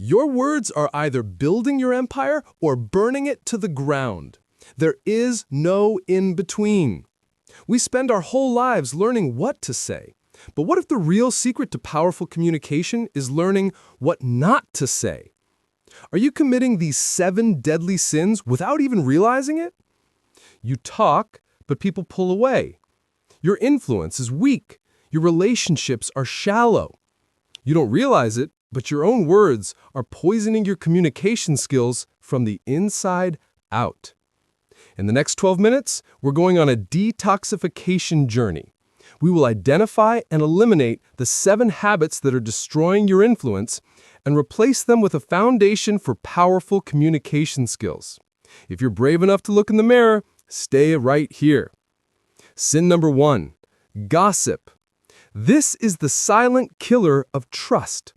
Your words are either building your empire or burning it to the ground. There is no in-between. We spend our whole lives learning what to say. But what if the real secret to powerful communication is learning what not to say? Are you committing these 7 deadly sins without even realizing it? You talk, but people pull away. Your influence is weak. Your relationships are shallow. You don't realize it, but your own words are poisoning your communication skills from the inside out. In the next 12 minutes, we're going on a detoxification journey. We will identify and eliminate the 7 habits that are destroying your influence and replace them with a foundation for powerful communication skills. If you're brave enough to look in the mirror, stay right here. Sin number 1, gossip. This is the silent killer of trust.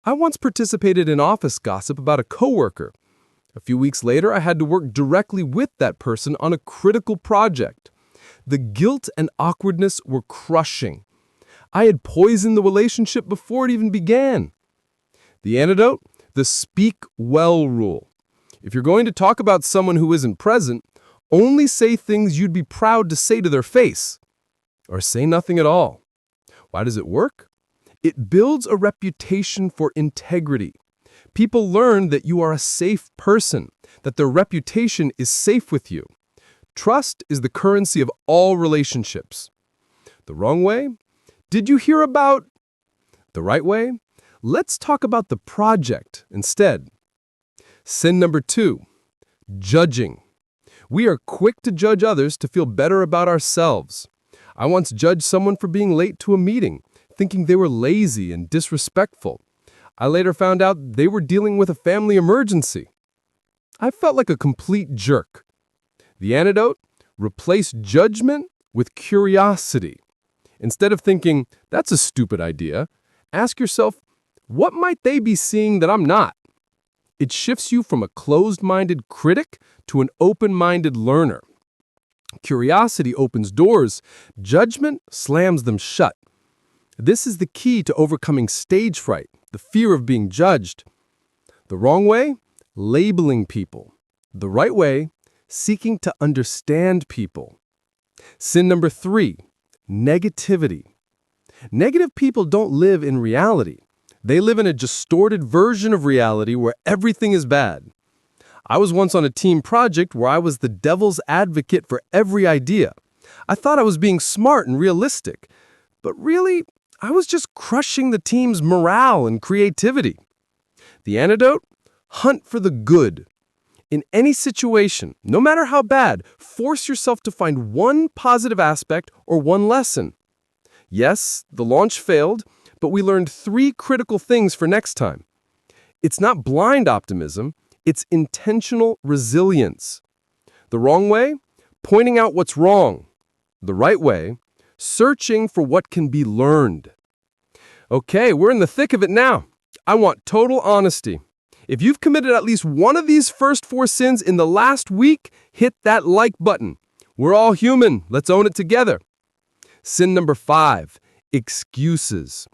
I once participated in office gossip about a coworker. A few weeks later, I had to work directly with that person on a critical project. The guilt and awkwardness were crushing. I had poisoned the relationship before it even began. The antidote? The speak well rule. If you're going to talk about someone who isn't present, only say things you'd be proud to say to their face. Or say nothing at all. Why does it work? It builds a reputation for integrity. People learn that you are a safe person, that their reputation is safe with you. Trust is the currency of all relationships. The wrong way? Did you hear about? The right way? Let's talk about the project instead. Sin number 2, judging. We are quick to judge others to feel better about ourselves. I once judged someone for being late to a meeting, thinking they were lazy and disrespectful. I later found out they were dealing with a family emergency. I felt like a complete jerk. The antidote? Replace judgment with curiosity. Instead of thinking, that's a stupid idea, ask yourself, what might they be seeing that I'm not? It shifts you from a closed-minded critic to an open-minded learner. Curiosity opens doors, judgment slams them shut. This is the key to overcoming stage fright, the fear of being judged. The wrong way? Labeling people. The right way? Seeking to understand people. Sin number 3, negativity. Negative people don't live in reality. They live in a distorted version of reality where everything is bad. I was once on a team project where I was the devil's advocate for every idea. I thought I was being smart and realistic, but really, I was just crushing the team's morale and creativity. The antidote? Hunt for the good. In any situation, no matter how bad, force yourself to find one positive aspect or one lesson. Yes, the launch failed, but we learned 3 critical things for next time. It's not blind optimism, it's intentional resilience. The wrong way? Pointing out what's wrong. The right way? Searching for what can be learned. Okay, we're in the thick of it now. I want total honesty. If you've committed at least one of these first 4 sins in the last week, hit that like button. We're all human. Let's own it together. Sin number 5, excuses.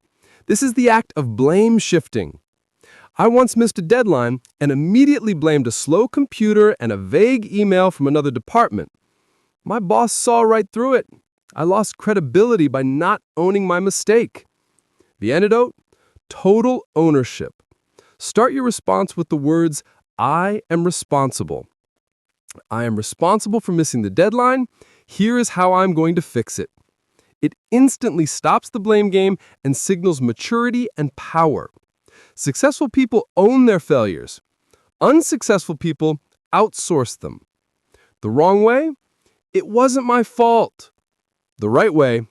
This is the act of blame shifting. I once missed a deadline and immediately blamed a slow computer and a vague email from another department. My boss saw right through it. I lost credibility by not owning my mistake. The antidote? Total ownership. Start your response with the words, I am responsible. I am responsible for missing the deadline. Here is how I'm going to fix it. It instantly stops the blame game and signals maturity and power. Successful people own their failures. Unsuccessful people outsource them. The wrong way? It wasn't my fault. The right way?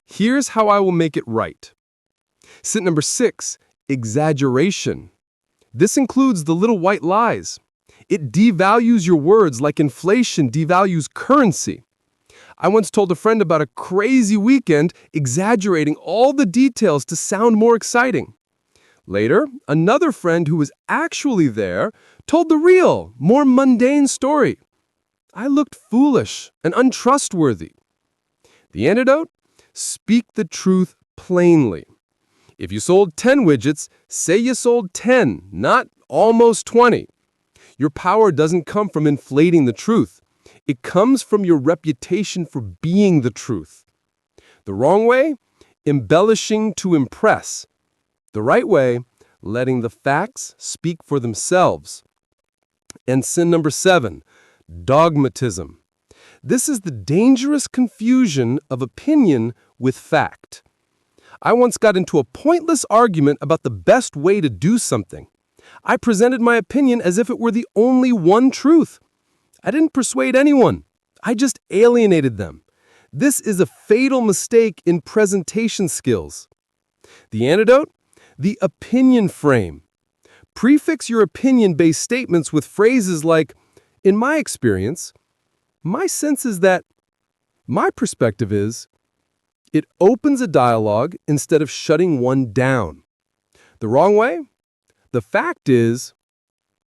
Here's how I will make it right. Sin number 6, exaggeration. This includes the little white lies. It devalues your words like inflation devalues currency. I once told a friend about a crazy weekend, exaggerating all the details to sound more exciting. Later, another friend who was actually there told the real, more mundane story. I looked foolish and untrustworthy. The antidote? Speak the truth plainly. If you sold 10 widgets, say you sold 10, not almost 20. Your power doesn't come from inflating the truth. It comes from your reputation for being the truth. The wrong way? Embellishing to impress. The right way? Letting the facts speak for themselves. And sin number 7, dogmatism. This is the dangerous confusion of opinion with fact. I once got into a pointless argument about the best way to do something. I presented my opinion as if it were the only one truth. I didn't persuade anyone. I just alienated them. This is a fatal mistake in presentation skills. The antidote? The opinion frame. Prefix your opinion-based statements with phrases like, in my experience, my sense is that, my perspective is. It opens a dialogue instead of shutting one down. The wrong way? The fact is.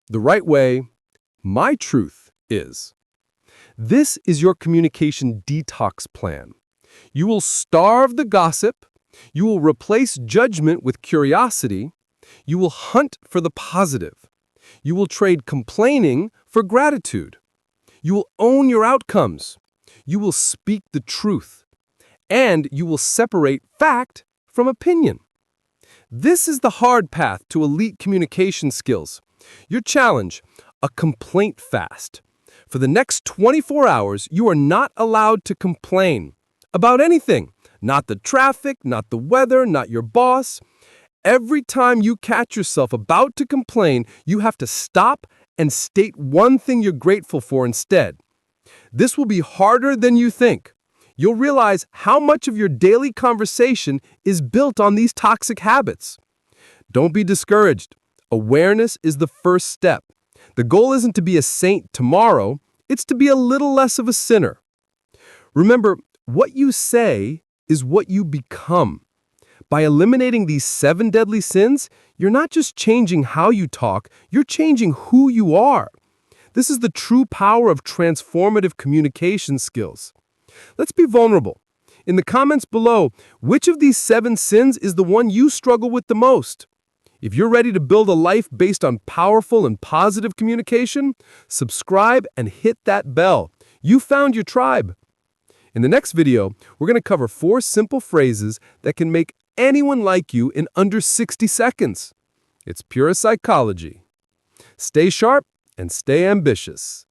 The right way? My truth is. This is your communication detox plan. You will starve the gossip. You will replace judgment with curiosity. You will hunt for the positive. You will trade complaining for gratitude. You will own your outcomes. You will speak the truth. And you will separate fact from opinion. This is the hard path to elite communication skills. Your challenge, a complaint fast. For the next 24 hours, you are not allowed to complain about anything. Not the traffic, not the weather, not your boss. Every time you catch yourself about to complain, you have to stop and state one thing you're grateful for instead. This will be harder than you think. You'll realize how much of your daily conversation is built on these toxic habits. Don't be discouraged. Awareness is the first step. The goal isn't to be a saint tomorrow, it's to be a little less of a sinner. Remember, what you say is what you become. By eliminating these 7 deadly sins, you're not just changing how you talk, you're changing who you are. This is the true power of transformative communication skills. Let's be vulnerable. In the comments below, which of these 7 sins is the one you struggle with the most? If you're ready to build a life based on powerful and positive communication, subscribe and hit that bell. You found your tribe. In the next video, we're going to cover 4 simple phrases that can make anyone like you in under 60 seconds. It's pure psychology. Stay sharp and stay ambitious.